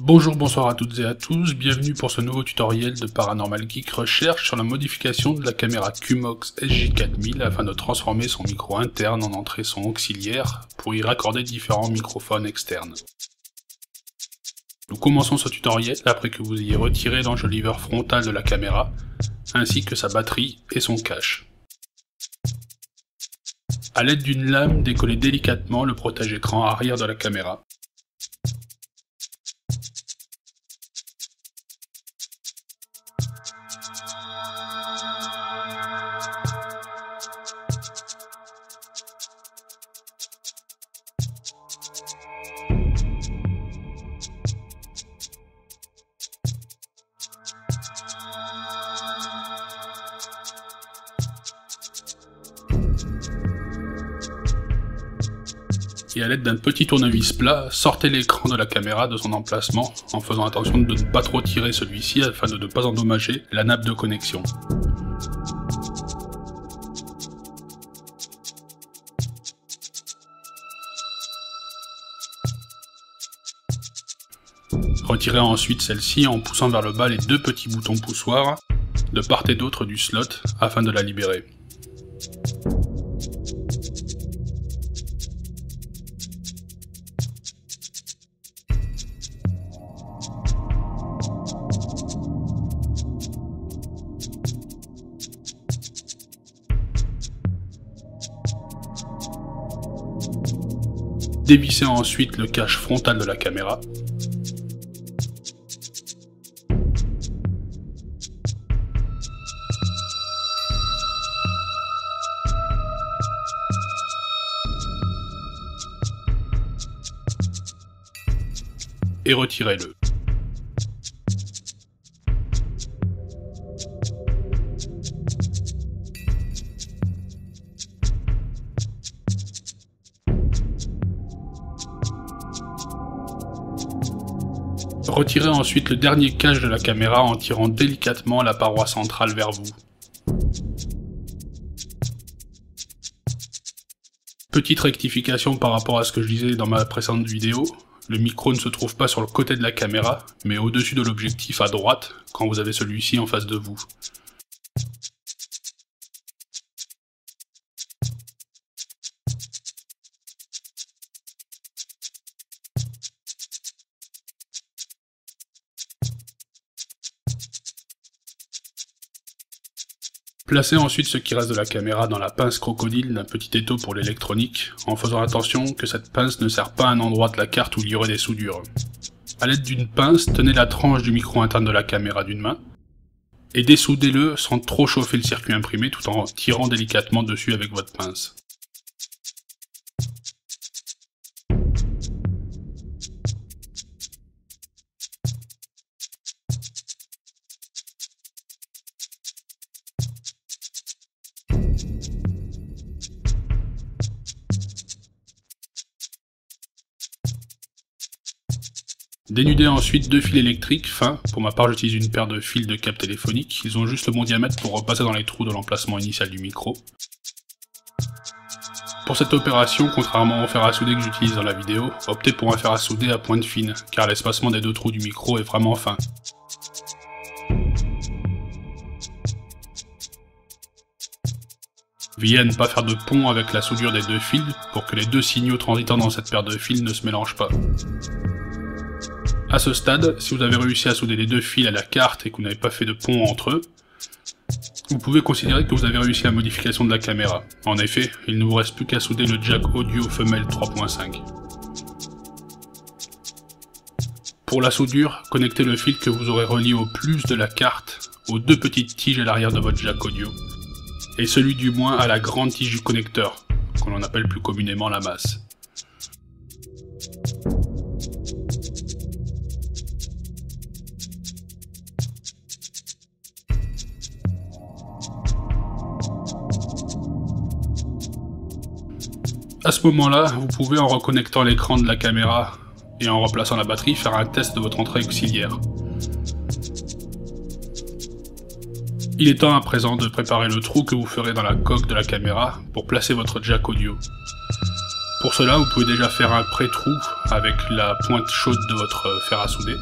Bonjour, bonsoir à toutes et à tous, bienvenue pour ce nouveau tutoriel de Paranormal Geek Recherche sur la modification de la caméra Qmox SJ4000 afin de transformer son micro interne en entrée son auxiliaire pour y raccorder différents microphones externes. Nous commençons ce tutoriel après que vous ayez retiré l'enjoliveur frontal de la caméra, ainsi que sa batterie et son cache. A l'aide d'une lame, décollez délicatement le protège-écran arrière de la caméra. Et à l'aide d'un petit tournevis plat, sortez l'écran de la caméra de son emplacement en faisant attention de ne pas trop tirer celui-ci afin de ne pas endommager la nappe de connexion. Retirez ensuite celle-ci en poussant vers le bas les deux petits boutons poussoirs de part et d'autre du slot afin de la libérer. Dévissez ensuite le cache frontal de la caméra. Et retirez-le. Retirez ensuite le dernier cache de la caméra en tirant délicatement la paroi centrale vers vous. Petite rectification par rapport à ce que je disais dans ma précédente vidéo, le micro ne se trouve pas sur le côté de la caméra, mais au-dessus de l'objectif à droite, quand vous avez celui-ci en face de vous. Placez ensuite ce qui reste de la caméra dans la pince crocodile d'un petit étau pour l'électronique, en faisant attention que cette pince ne serre pas à un endroit de la carte où il y aurait des soudures. A l'aide d'une pince, tenez la tranche du micro interne de la caméra d'une main, et dessoudez-le sans trop chauffer le circuit imprimé tout en tirant délicatement dessus avec votre pince. Dénudez ensuite deux fils électriques fins, pour ma part j'utilise une paire de fils de câble téléphonique, ils ont juste le bon diamètre pour repasser dans les trous de l'emplacement initial du micro. Pour cette opération, contrairement au fer à souder que j'utilise dans la vidéo, optez pour un fer à souder à pointe fine, car l'espacement des deux trous du micro est vraiment fin. Veillez à ne pas faire de pont avec la soudure des deux fils, pour que les deux signaux transitant dans cette paire de fils ne se mélangent pas. A ce stade, si vous avez réussi à souder les deux fils à la carte et que vous n'avez pas fait de pont entre eux, vous pouvez considérer que vous avez réussi la modification de la caméra. En effet, il ne vous reste plus qu'à souder le jack audio femelle 3.5. Pour la soudure, connectez le fil que vous aurez relié au plus de la carte aux deux petites tiges à l'arrière de votre jack audio, et celui du moins à la grande tige du connecteur, qu'on appelle plus communément la masse. À ce ce moment-là, vous pouvez, en reconnectant l'écran de la caméra et en remplaçant la batterie, faire un test de votre entrée auxiliaire. Il est temps à présent de préparer le trou que vous ferez dans la coque de la caméra pour placer votre jack audio. Pour cela, vous pouvez déjà faire un pré-trou avec la pointe chaude de votre fer à souder.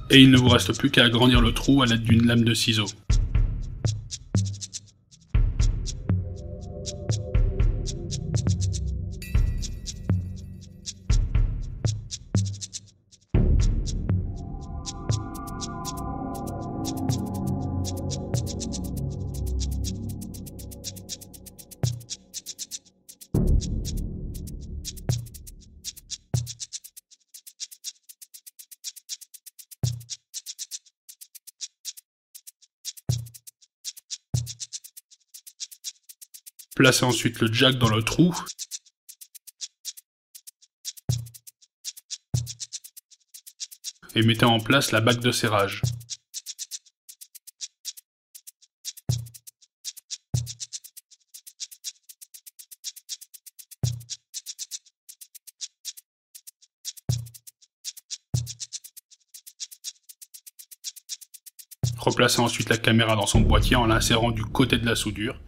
Et il ne vous reste plus qu'à agrandir le trou à l'aide d'une lame de ciseaux. Placez ensuite le jack dans le trou. Et mettez en place la bague de serrage. Replacez ensuite la caméra dans son boîtier en l'insérant du côté de la soudure.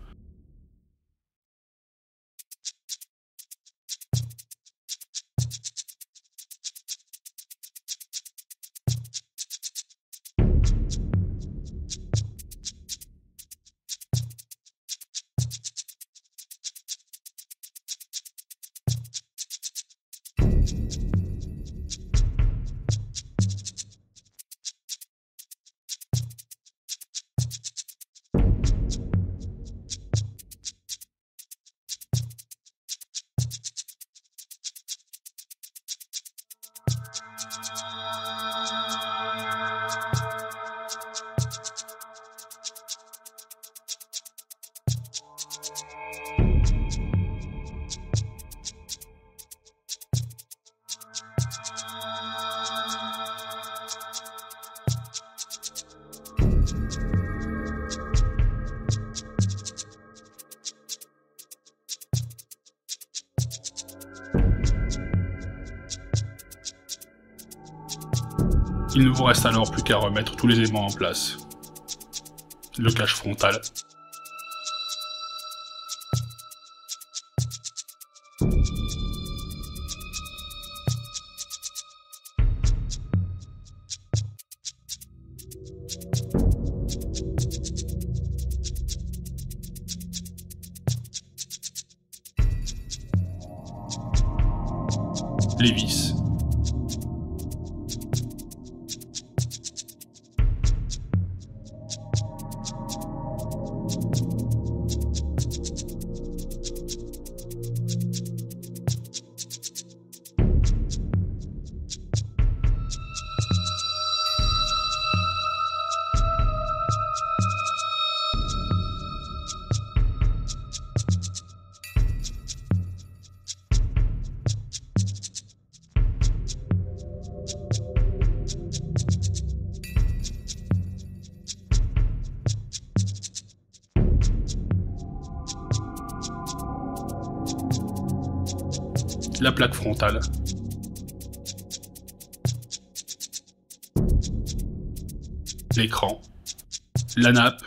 Il ne vous reste alors plus qu'à remettre tous les éléments en place. Le cache frontal. Les vis. La plaque frontale. L'écran. La nappe.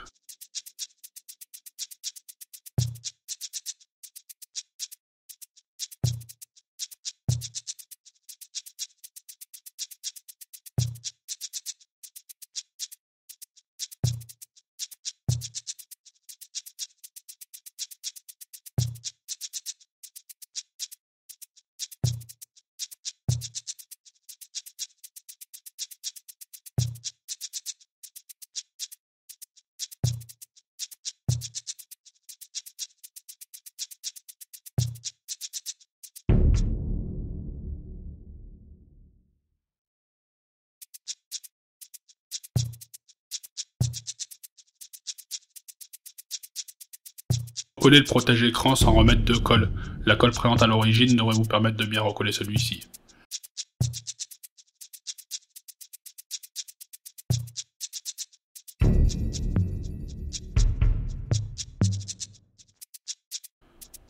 Coller le protège-écran sans remettre de colle. La colle présente à l'origine devrait vous permettre de bien recoller celui-ci.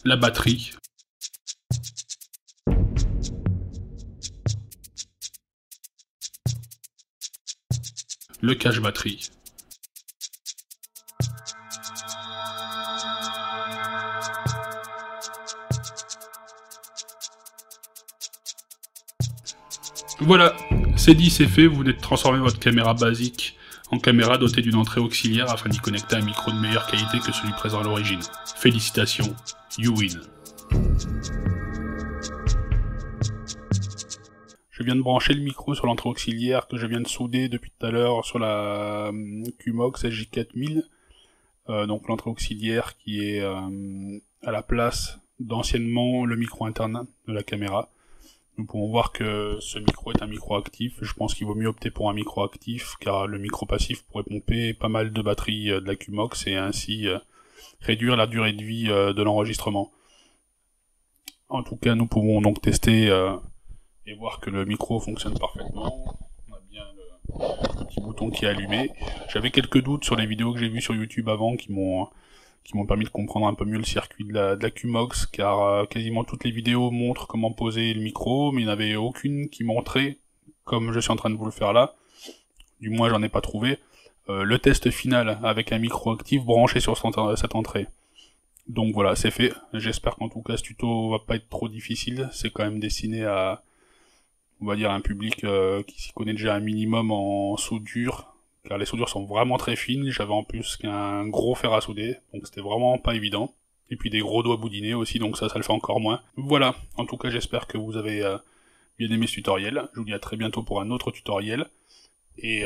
la batterie, le cache batterie, voilà, c'est dit, c'est fait, vous venez de transformer votre caméra basique en caméra dotée d'une entrée auxiliaire afin d'y connecter un micro de meilleure qualité que celui présent à l'origine. Félicitations, you win. Je viens de brancher le micro sur l'entrée auxiliaire que je viens de souder depuis tout à l'heure sur la Qmox SJ4000. Donc l'entrée auxiliaire qui est à la place d'anciennement le micro interne de la caméra. Nous pouvons voir que ce micro est un micro actif. Je pense qu'il vaut mieux opter pour un micro actif car le micro passif pourrait pomper pas mal de batterie de la Qmox et ainsi réduire la durée de vie de l'enregistrement. En tout cas, nous pouvons donc tester et voir que le micro fonctionne parfaitement. On a bien le petit bouton qui est allumé. J'avais quelques doutes sur les vidéos que j'ai vues sur YouTube avant qui m'ont permis de comprendre un peu mieux le circuit de la Qmox, car quasiment toutes les vidéos montrent comment poser le micro, mais il n'y en avait aucune qui montrait, comme je suis en train de vous le faire là, du moins j'en ai pas trouvé, le test final avec un micro actif branché sur cette entrée. Donc voilà, c'est fait. J'espère qu'en tout cas ce tuto va pas être trop difficile, c'est quand même destiné à, on va dire, un public qui s'y connaît déjà un minimum en soudure, car les soudures sont vraiment très fines. J'avais en plus qu'un gros fer à souder, donc c'était vraiment pas évident. Et puis des gros doigts boudinés aussi, donc ça le fait encore moins. Voilà, en tout cas j'espère que vous avez bien aimé ce tutoriel. Je vous dis à très bientôt pour un autre tutoriel. Et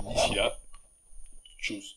d'ici là, tchuss.